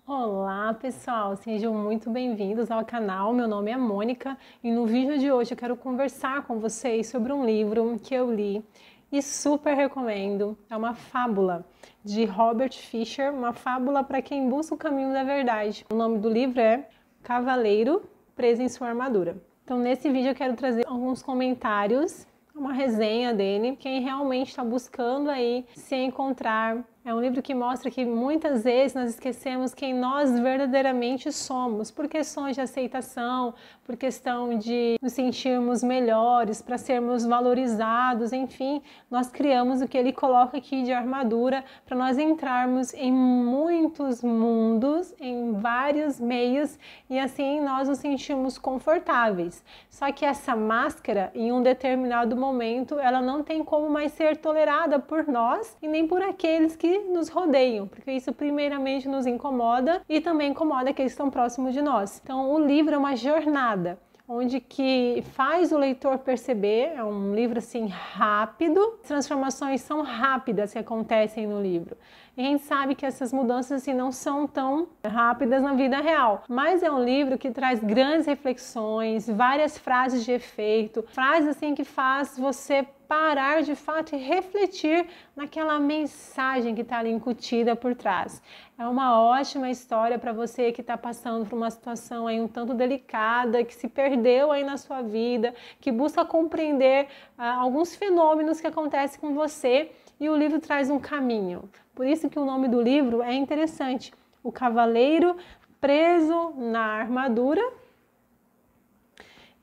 Olá pessoal, sejam muito bem-vindos ao canal. Meu nome é Mônica e no vídeo de hoje eu quero conversar com vocês sobre um livro que eu li e super recomendo. É uma fábula de Robert Fisher, uma fábula para quem busca o caminho da verdade. O nome do livro é Cavaleiro Preso em Sua Armadura. Então nesse vídeo eu quero trazer alguns comentários, uma resenha dele, quem realmente está buscando aí se encontrar. É um livro que mostra que muitas vezes nós esquecemos quem nós verdadeiramente somos, por questões de aceitação, por questão de nos sentirmos melhores, para sermos valorizados, enfim, nós criamos o que ele coloca aqui de armadura para nós entrarmos em muitos mundos, em vários meios e assim nós nos sentimos confortáveis. Só que essa máscara, em um determinado momento, ela não tem como mais ser tolerada por nós e nem por aqueles que nos rodeiam, porque isso primeiramente nos incomoda e também incomoda aqueles que estão próximos de nós. Então o livro é uma jornada, onde que faz o leitor perceber, é um livro assim rápido, as transformações são rápidas que acontecem no livro. E a gente sabe que essas mudanças assim não são tão rápidas na vida real, mas é um livro que traz grandes reflexões, várias frases de efeito, frases assim que faz você parar de fato e refletir naquela mensagem que está ali incutida por trás. É uma ótima história para você que está passando por uma situação aí um tanto delicada, que se perdeu aí na sua vida, que busca compreender alguns fenômenos que acontecem com você, e o livro traz um caminho. Por isso que o nome do livro é interessante, O Cavaleiro Preso na Armadura.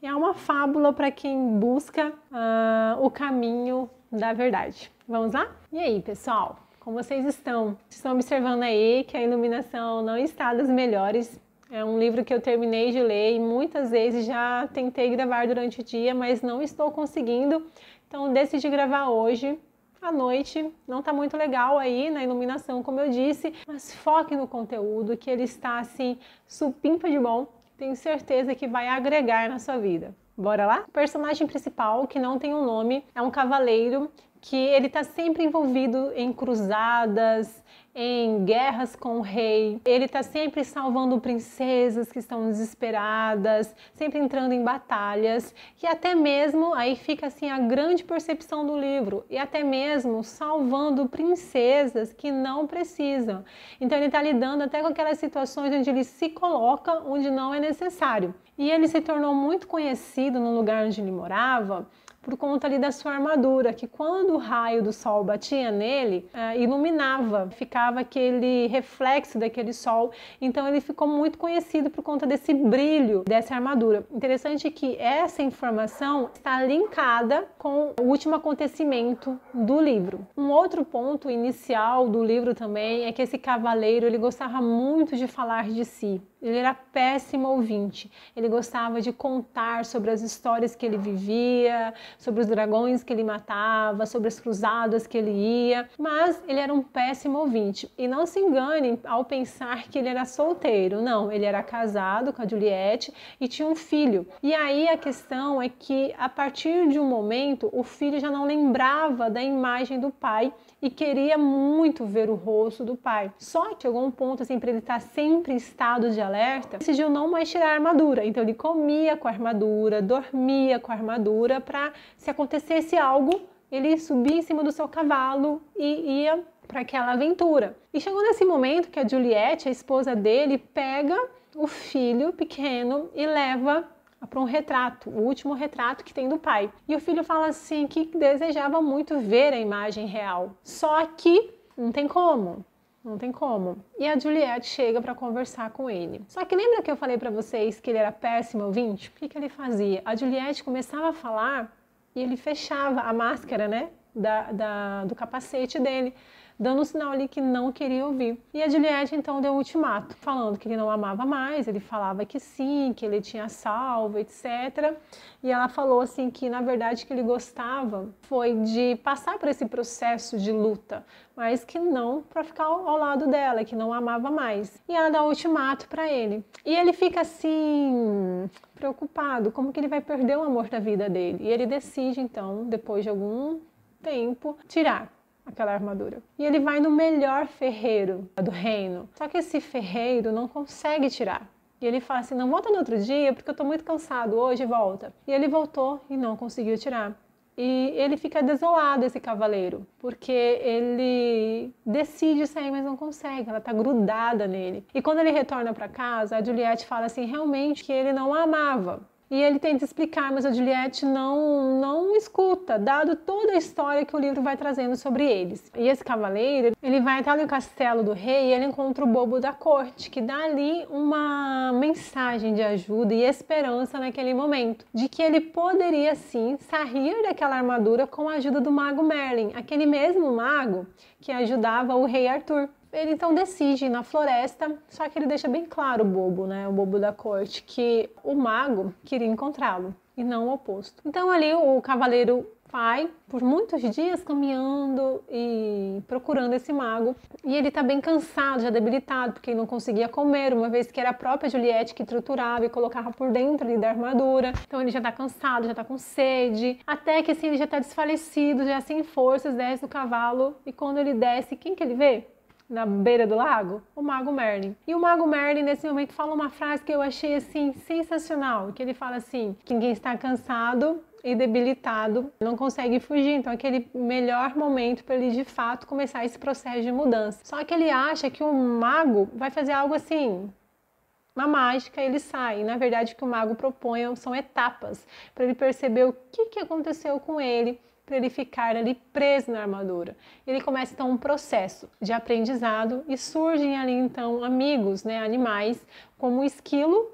É uma fábula para quem busca o caminho da verdade. Vamos lá? E aí, pessoal? Como vocês estão? Estão observando aí que a iluminação não está das melhores. É um livro que eu terminei de ler e muitas vezes já tentei gravar durante o dia, mas não estou conseguindo. Então decidi gravar hoje à noite. Não está muito legal aí na iluminação, como eu disse, mas foque no conteúdo, que ele está assim supimpa de bom. Tenho certeza que vai agregar na sua vida. Bora lá? O personagem principal, que não tem um nome, é um cavaleiro que ele está sempre envolvido em cruzadas, em guerras com o rei. Ele está sempre salvando princesas que estão desesperadas, sempre entrando em batalhas, e até mesmo, aí fica assim a grande percepção do livro, e até mesmo salvando princesas que não precisam. Então ele está lidando até com aquelas situações onde ele se coloca onde não é necessário. E ele se tornou muito conhecido no lugar onde ele morava, por conta ali da sua armadura, que quando o raio do sol batia nele, iluminava, ficava aquele reflexo daquele sol, então ele ficou muito conhecido por conta desse brilho dessa armadura. Interessante que essa informação está linkada com o último acontecimento do livro. Um outro ponto inicial do livro também é que esse cavaleiro, ele gostava muito de falar de si. Ele era péssimo ouvinte, ele gostava de contar sobre as histórias que ele vivia, sobre os dragões que ele matava, sobre as cruzadas que ele ia, mas ele era um péssimo ouvinte. E não se enganem ao pensar que ele era solteiro, não, ele era casado com a Juliette e tinha um filho. E aí a questão é que a partir de um momento o filho já não lembrava da imagem do pai e queria muito ver o rosto do pai. Só que chegou um ponto assim para ele estar sempre em estado de alerta, decidiu não mais tirar a armadura. Então ele comia com a armadura, dormia com a armadura, para se acontecesse algo, ele subia em cima do seu cavalo e ia para aquela aventura. E chegou nesse momento que a Juliette, a esposa dele, pega o filho pequeno e leva para um retrato, o último retrato que tem do pai. E o filho fala assim que desejava muito ver a imagem real, só que não tem como. Não tem como. E a Juliette chega para conversar com ele. Só que lembra que eu falei para vocês que ele era péssimo ouvinte? O que ele fazia? A Juliette começava a falar e ele fechava a máscara, né, do capacete dele, dando um sinal ali que não queria ouvir. E a Juliette então deu um ultimato, falando que ele não amava mais, ele falava que sim, que ele tinha salvo, etc. E ela falou assim que na verdade que ele gostava foi de passar por esse processo de luta, mas que não para ficar ao lado dela, que não amava mais. E ela dá o ultimato para ele. E ele fica assim, preocupado, como que ele vai perder o amor da vida dele. E ele decide então, depois de algum tempo, tirar aquela armadura. E ele vai no melhor ferreiro do reino. Só que esse ferreiro não consegue tirar. E ele fala assim, não, volta no outro dia porque eu tô muito cansado, hoje volta. E ele voltou e não conseguiu tirar. E ele fica desolado, esse cavaleiro, porque ele decide sair, mas não consegue, ela tá grudada nele. E quando ele retorna para casa, a Juliette fala assim, realmente que ele não a amava. E ele tenta explicar, mas a Juliette não escuta, dado toda a história que o livro vai trazendo sobre eles. E esse cavaleiro, ele vai até no castelo do rei e ele encontra o bobo da corte, que dá ali uma mensagem de ajuda e esperança naquele momento, de que ele poderia sim sair daquela armadura com a ajuda do mago Merlin, aquele mesmo mago que ajudava o rei Arthur. Ele então decide ir na floresta, só que ele deixa bem claro o bobo, né, o bobo da corte, que o mago queria encontrá-lo e não o oposto. Então ali o cavaleiro vai por muitos dias caminhando e procurando esse mago, e ele tá bem cansado, já debilitado, porque ele não conseguia comer, uma vez que era a própria Juliette que triturava e colocava por dentro ali da armadura. Então ele já tá cansado, já tá com sede, até que assim ele já tá desfalecido, já sem forças, desce do cavalo, e quando ele desce, quem que ele vê? Na beira do lago, o mago Merlin. E o mago Merlin nesse momento fala uma frase que eu achei assim sensacional, que ele fala assim, que ninguém está cansado e debilitado não consegue fugir, então é aquele melhor momento para ele de fato começar esse processo de mudança. Só que ele acha que o mago vai fazer algo assim, uma mágica, ele sai. E, na verdade o que o mago propõe são etapas para ele perceber o que aconteceu com ele, para ele ficar ali preso na armadura. Ele começa então um processo de aprendizado e surgem ali então amigos, né, animais, como o esquilo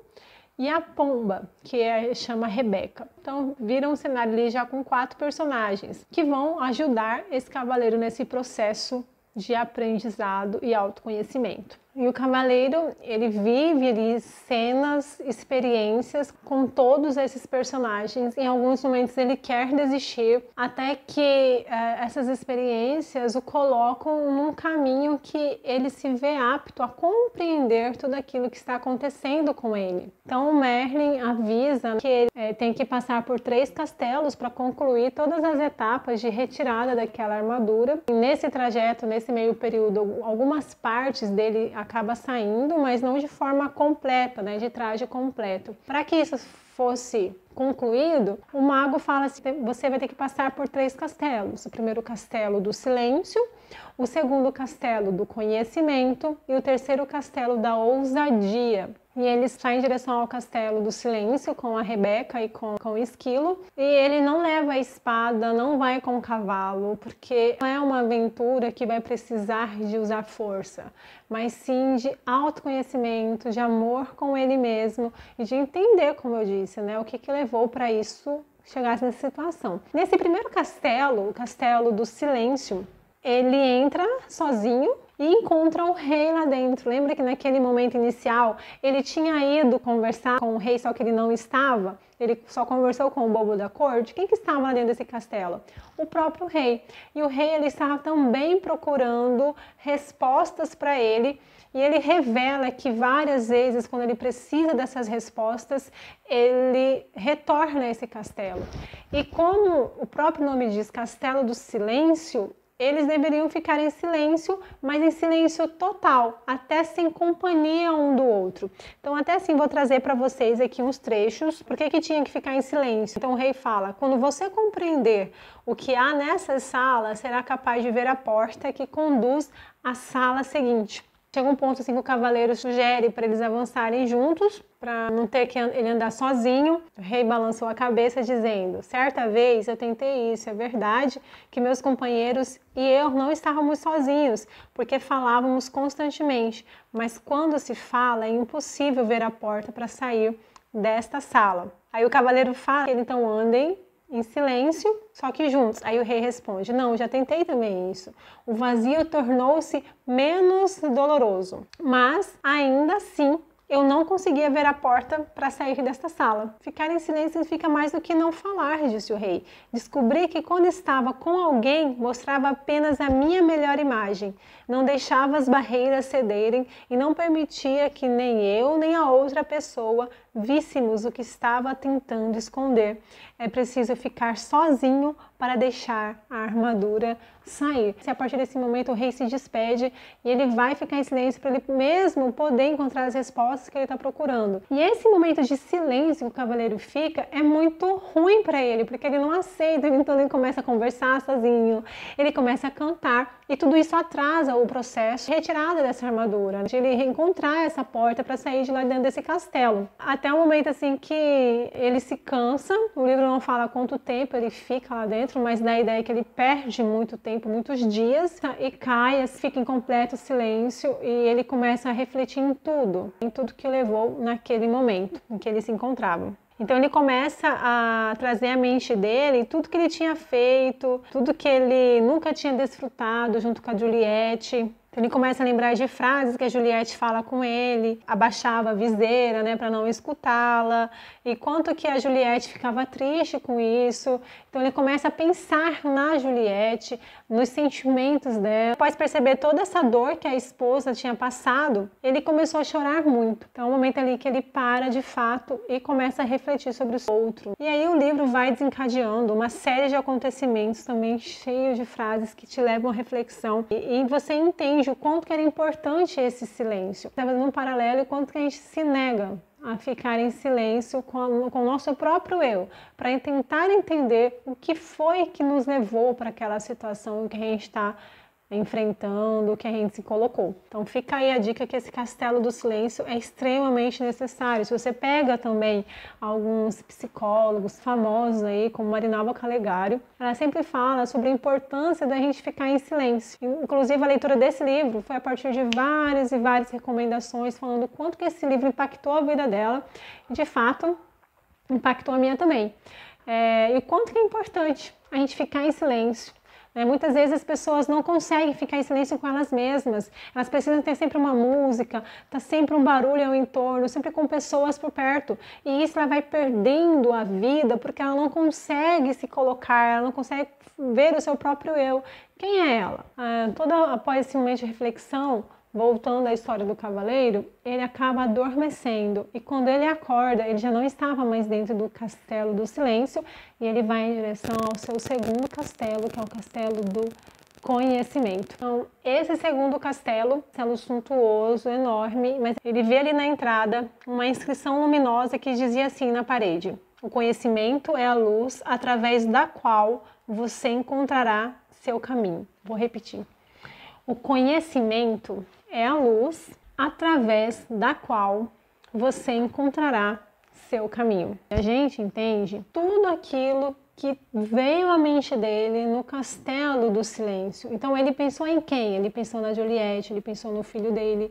e a pomba, que chama Rebeca. Então vira um cenário ali já com 4 personagens que vão ajudar esse cavaleiro nesse processo de aprendizado e autoconhecimento. E o cavaleiro, ele vive ali cenas, experiências com todos esses personagens. Em alguns momentos ele quer desistir, até que essas experiências o colocam num caminho que ele se vê apto a compreender tudo aquilo que está acontecendo com ele. Então o Merlin avisa que ele tem que passar por 3 castelos para concluir todas as etapas de retirada daquela armadura. E nesse trajeto, nesse meio período, algumas partes dele acaba saindo, mas não de forma completa, né, de traje completo. Para que isso fosse concluído, o mago fala assim, você vai ter que passar por 3 castelos. O primeiro castelo do silêncio, o segundo castelo do conhecimento e o terceiro castelo da ousadia. E ele sai em direção ao castelo do silêncio com a Rebeca e com o esquilo. E ele não leva a espada, não vai com o cavalo, porque não é uma aventura que vai precisar de usar força, mas sim de autoconhecimento, de amor com ele mesmo e de entender, como eu disse, né, o que levou para isso chegar nessa situação. Nesse primeiro castelo, o castelo do silêncio, ele entra sozinho e encontra o rei lá dentro. Lembra que naquele momento inicial ele tinha ido conversar com o rei, só que ele não estava? Ele só conversou com o bobo da corte. Quem que estava lá dentro desse castelo? O próprio rei. E o rei, ele estava também procurando respostas para ele. E ele revela que várias vezes, quando ele precisa dessas respostas, ele retorna a esse castelo. E como o próprio nome diz, Castelo do Silêncio, eles deveriam ficar em silêncio, mas em silêncio total, até sem companhia um do outro. Então até assim vou trazer para vocês aqui uns trechos, por que tinha que ficar em silêncio. Então o rei fala, quando você compreender o que há nessa sala, será capaz de ver a porta que conduz à sala seguinte. Chega um ponto assim que o cavaleiro sugere para eles avançarem juntos, para não ter que ele andar sozinho. O rei balançou a cabeça dizendo, certa vez eu tentei isso, é verdade que meus companheiros e eu não estávamos sozinhos, porque falávamos constantemente, mas quando se fala é impossível ver a porta para sair desta sala. Aí o cavaleiro fala que então andem em silêncio, só que juntos. Aí o rei responde, não, já tentei também isso. O vazio tornou-se menos doloroso, mas ainda assim eu não conseguia ver a porta para sair desta sala. Ficar em silêncio significa mais do que não falar, disse o rei. Descobri que quando estava com alguém, mostrava apenas a minha melhor imagem. Não deixava as barreiras cederem e não permitia que nem eu, nem a outra pessoa víssemos o que estava tentando esconder. É preciso ficar sozinho para deixar a armadura sair. A partir desse momento o rei se despede e ele vai ficar em silêncio para ele mesmo poder encontrar as respostas que ele está procurando. E esse momento de silêncio que o cavaleiro fica é muito ruim para ele, porque ele não aceita, então ele começa a conversar sozinho, ele começa a cantar e tudo isso atrasa o processo de retirada dessa armadura, de ele reencontrar essa porta para sair de lá dentro desse castelo. Até o momento assim que ele se cansa, o livro não fala quanto tempo ele fica lá dentro, mas dá a ideia que ele perde muito tempo, muitos dias, e cai, fica em completo silêncio e ele começa a refletir em tudo que levou naquele momento em que ele se encontrava. Então ele começa a trazer à mente dele tudo que ele tinha feito, tudo que ele nunca tinha desfrutado junto com a Juliette. Então ele começa a lembrar de frases que a Juliette fala com ele, abaixava a viseira, né, para não escutá-la, e quanto que a Juliette ficava triste com isso. Então ele começa a pensar na Juliette, nos sentimentos dela. Após perceber toda essa dor que a esposa tinha passado, ele começou a chorar muito. Então é um momento ali que ele para de fato e começa a refletir sobre o outro. E aí o livro vai desencadeando uma série de acontecimentos também cheios de frases que te levam à reflexão. E você entende o quanto que era importante esse silêncio. Está fazendo um paralelo e quanto que a gente se nega a ficar em silêncio com o nosso próprio eu, para tentar entender o que foi que nos levou para aquela situação que a gente está enfrentando, que a gente se colocou. Então fica aí a dica que esse castelo do silêncio é extremamente necessário. Se você pega também alguns psicólogos famosos aí, como Marinalva Calegari, ela sempre fala sobre a importância da gente ficar em silêncio. Inclusive a leitura desse livro foi a partir de várias e várias recomendações falando o quanto que esse livro impactou a vida dela e de fato impactou a minha também. E o quanto que é importante a gente ficar em silêncio. Muitas vezes as pessoas não conseguem ficar em silêncio com elas mesmas, elas precisam ter sempre uma música, tá sempre um barulho ao entorno, sempre com pessoas por perto, e isso ela vai perdendo a vida porque ela não consegue se colocar, ela não consegue ver o seu próprio eu. Quem é ela? Após esse momento de reflexão, voltando à história do cavaleiro, ele acaba adormecendo e quando ele acorda, ele já não estava mais dentro do castelo do silêncio e ele vai em direção ao seu segundo castelo, que é o castelo do conhecimento. Então, esse segundo castelo suntuoso, enorme, mas ele vê ali na entrada uma inscrição luminosa que dizia assim na parede: o conhecimento é a luz através da qual você encontrará seu caminho. Vou repetir. O conhecimento é a luz através da qual você encontrará seu caminho. A gente entende tudo aquilo que veio à mente dele no castelo do silêncio. Então ele pensou em quem? Ele pensou na Juliette, ele pensou no filho dele.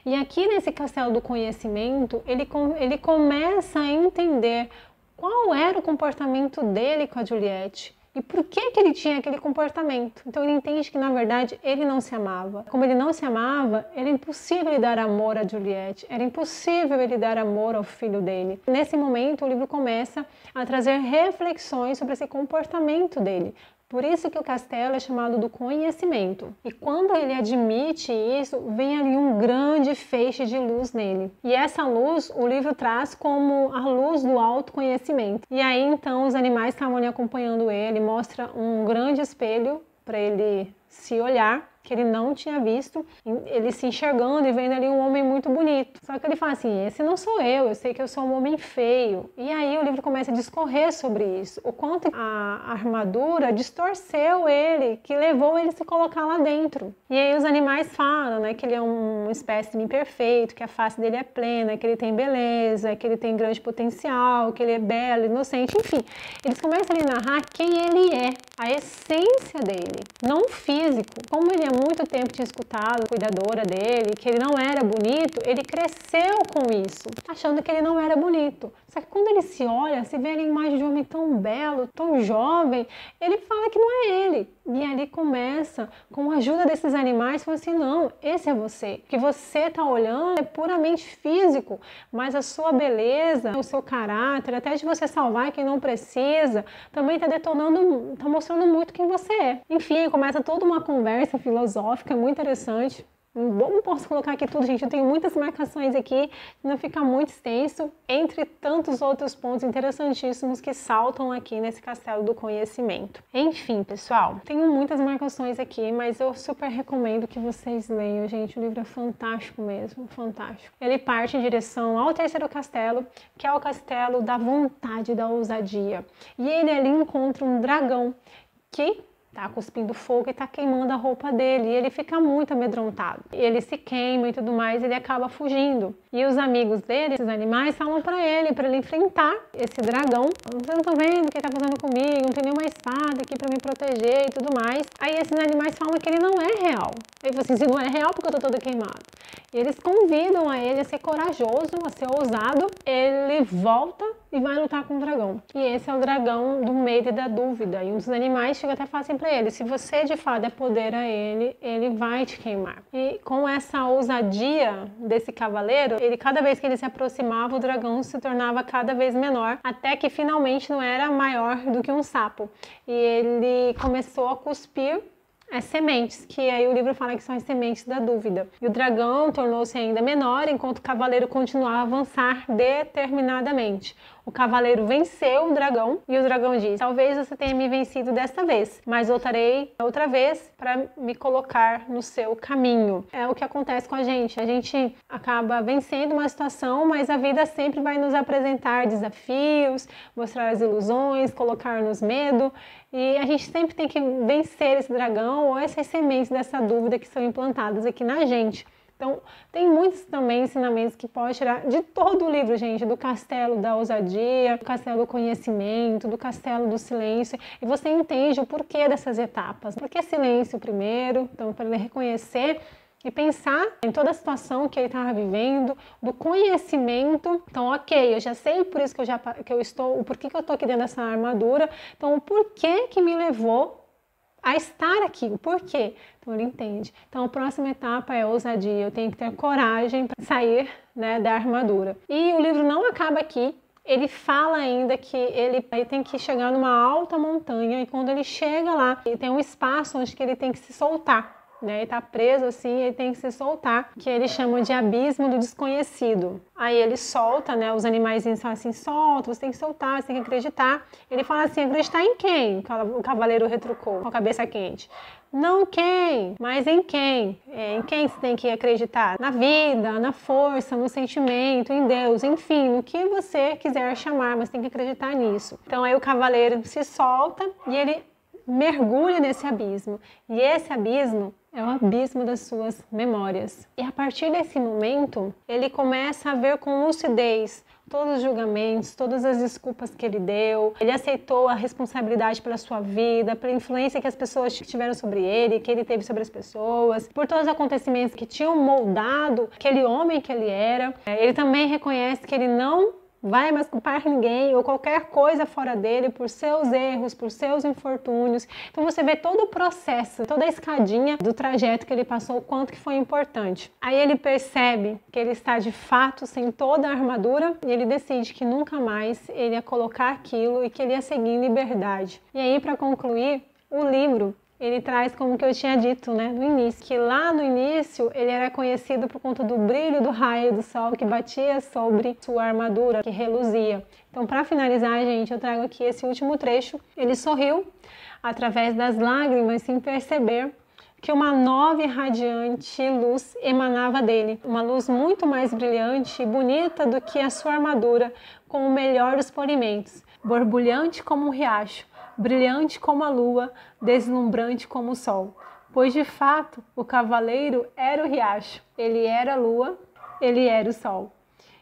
E aqui nesse castelo do conhecimento, ele começa a entender qual era o comportamento dele com a Juliette. E por que ele tinha aquele comportamento? Então ele entende que, na verdade, ele não se amava. Como ele não se amava, era impossível ele dar amor a Juliette, era impossível ele dar amor ao filho dele. Nesse momento, o livro começa a trazer reflexões sobre esse comportamento dele. Por isso que o castelo é chamado do conhecimento. E quando ele admite isso, vem ali um grande feixe de luz nele. E essa luz, o livro traz como a luz do autoconhecimento. E aí, então, os animais estavam ali acompanhando ele, mostra um grande espelho para ele se olhar, que ele não tinha visto, ele se enxergando e vendo ali um homem muito bonito. Só que ele fala assim, esse não sou eu sei que eu sou um homem feio. E aí o livro começa a discorrer sobre isso, o quanto a armadura distorceu ele, que levou ele a se colocar lá dentro. E aí os animais falam, né, que ele é um espécime perfeito, que a face dele é plena, que ele tem beleza, que ele tem grande potencial, que ele é belo, inocente, enfim. Eles começam a narrar quem ele é, a essência dele, não físico. Como ele há muito tempo tinha escutado a cuidadora dele, que ele não era bonito, ele cresceu com isso, achando que ele não era bonito. Só que quando ele se olha, se vê a imagem de um homem tão belo, tão jovem, ele fala que não é ele. E ali começa, com a ajuda desses animais, fala assim, não, esse é você. O que você está olhando é puramente físico, mas a sua beleza, o seu caráter, até de você salvar quem não precisa, também está mostrando muito quem você é. Enfim, começa toda uma conversa filosófica muito interessante. Não posso colocar aqui tudo, gente, eu tenho muitas marcações aqui, não fica muito extenso, entre tantos outros pontos interessantíssimos que saltam aqui nesse castelo do conhecimento. Enfim, pessoal, tenho muitas marcações aqui, mas eu super recomendo que vocês leiam, gente, o livro é fantástico mesmo, fantástico. Ele parte em direção ao terceiro castelo, que é o castelo da vontade, da ousadia, e ele ali encontra um dragão que tá cuspindo fogo e tá queimando a roupa dele, e ele fica muito amedrontado. Ele se queima e tudo mais, ele acaba fugindo. E os amigos dele, esses animais, falam para ele enfrentar esse dragão. Vocês não estão vendo o que ele tá fazendo comigo, não tem nenhuma espada aqui para me proteger e tudo mais. Aí esses animais falam que ele não é real. Ele fala assim, se não é real, porque eu tô todo queimado. E eles convidam a ele a ser corajoso, a ser ousado. Ele volta e vai lutar com o dragão. E esse é o dragão do medo e da dúvida. E um dos animais chega até a falar assim pra ele, se você de fato é poder a ele, ele vai te queimar. E com essa ousadia desse cavaleiro, ele cada vez que ele se aproximava, o dragão se tornava cada vez menor, até que finalmente não era maior do que um sapo. E ele começou a cuspir as sementes, que aí o livro fala que são as sementes da dúvida. E o dragão tornou-se ainda menor, enquanto o cavaleiro continuava a avançar determinadamente. O cavaleiro venceu o dragão e o dragão diz, talvez você tenha me vencido desta vez, mas voltarei outra vez para me colocar no seu caminho. É o que acontece com a gente acaba vencendo uma situação, mas a vida sempre vai nos apresentar desafios, mostrar as ilusões, colocar-nos medo, e a gente sempre tem que vencer esse dragão ou essas sementes dessa dúvida que são implantadas aqui na gente. Então, tem muitos também ensinamentos que pode tirar de todo o livro, gente, do castelo da ousadia, do castelo do conhecimento, do castelo do silêncio, e você entende o porquê dessas etapas. Por que silêncio primeiro? Então, para ele reconhecer e pensar em toda a situação que ele estava vivendo, do conhecimento. Então, ok, eu já sei por isso o porquê que eu estou aqui dentro dessa armadura, então o porquê que me levou a estar aqui, o porquê. Então ele entende. Então a próxima etapa é a ousadia, eu tenho que ter coragem para sair, né, da armadura. E o livro não acaba aqui, ele fala ainda que ele tem que chegar numa alta montanha e quando ele chega lá, ele tem um espaço onde que ele tem que se soltar. Né, ele está preso assim, ele tem que se soltar, que ele chama de abismo do desconhecido. Aí ele solta, né, os animaizinhos falam assim, solta, você tem que soltar, você tem que acreditar. Ele fala assim, acreditar em quem? O cavaleiro retrucou, com a cabeça quente. Não quem, mas em quem? Em quem você tem que acreditar? Na vida, na força, no sentimento, em Deus, enfim, no que você quiser chamar, mas tem que acreditar nisso. Então aí o cavaleiro se solta e ele mergulha nesse abismo. E esse abismo é o abismo das suas memórias. E a partir desse momento, ele começa a ver com lucidez todos os julgamentos, todas as desculpas que ele deu. Ele aceitou a responsabilidade pela sua vida, pela influência que as pessoas tiveram sobre ele, que ele teve sobre as pessoas, por todos os acontecimentos que tinham moldado aquele homem que ele era. Ele também reconhece que ele não vai mais culpar ninguém ou qualquer coisa fora dele por seus erros, por seus infortúnios. Então você vê todo o processo, toda a escadinha do trajeto que ele passou, o quanto que foi importante. Aí ele percebe que ele está de fato sem toda a armadura e ele decide que nunca mais ele ia colocar aquilo e que ele ia seguir em liberdade. E aí, para concluir, o livro ele traz como que eu tinha dito, né, no início, que lá no início ele era conhecido por conta do brilho do raio do sol que batia sobre sua armadura, que reluzia. Então, para finalizar, gente, eu trago aqui esse último trecho. Ele sorriu através das lágrimas, sem perceber que uma nova e radiante luz emanava dele, uma luz muito mais brilhante e bonita do que a sua armadura, com o melhor dos polimentos, borbulhante como um riacho, brilhante como a lua, deslumbrante como o sol. Pois de fato, o cavaleiro era o riacho, ele era a lua, ele era o sol.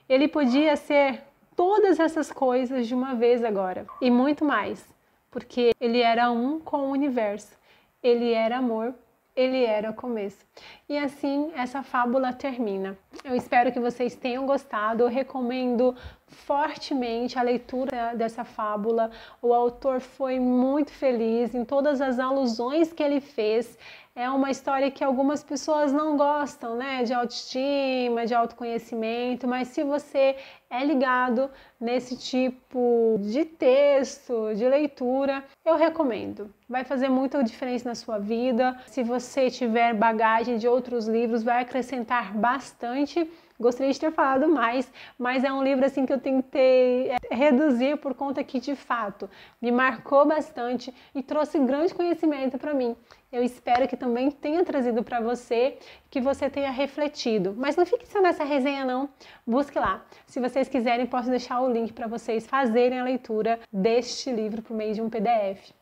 Ele podia ser todas essas coisas de uma vez agora, e muito mais, porque ele era um com o universo, ele era amor, ele era o começo. E assim essa fábula termina. Eu espero que vocês tenham gostado, eu recomendo fortemente a leitura dessa fábula. O autor foi muito feliz em todas as alusões que ele fez. é uma história que algumas pessoas não gostam, né? De autoestima, de autoconhecimento, mas se você é ligado nesse tipo de texto, de leitura, eu recomendo. Vai fazer muita diferença na sua vida. Se você tiver bagagem de outros livros, vai acrescentar bastante. Gostaria de ter falado mais, mas é um livro assim que eu tentei reduzir por conta que de fato me marcou bastante e trouxe grande conhecimento para mim. Eu espero que também tenha trazido para você, que você tenha refletido. Mas não fique só nessa resenha não, busque lá. Se vocês quiserem, posso deixar o link para vocês fazerem a leitura deste livro por meio de um PDF.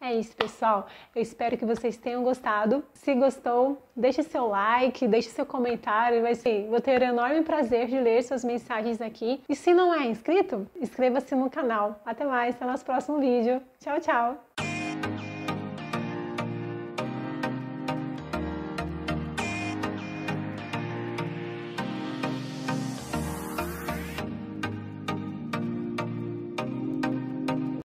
É isso, pessoal. Eu espero que vocês tenham gostado. Se gostou, deixe seu like, deixe seu comentário. Vou ter o enorme prazer de ler suas mensagens aqui. E se não é inscrito, inscreva-se no canal. Até mais, até o nosso próximo vídeo. Tchau, tchau!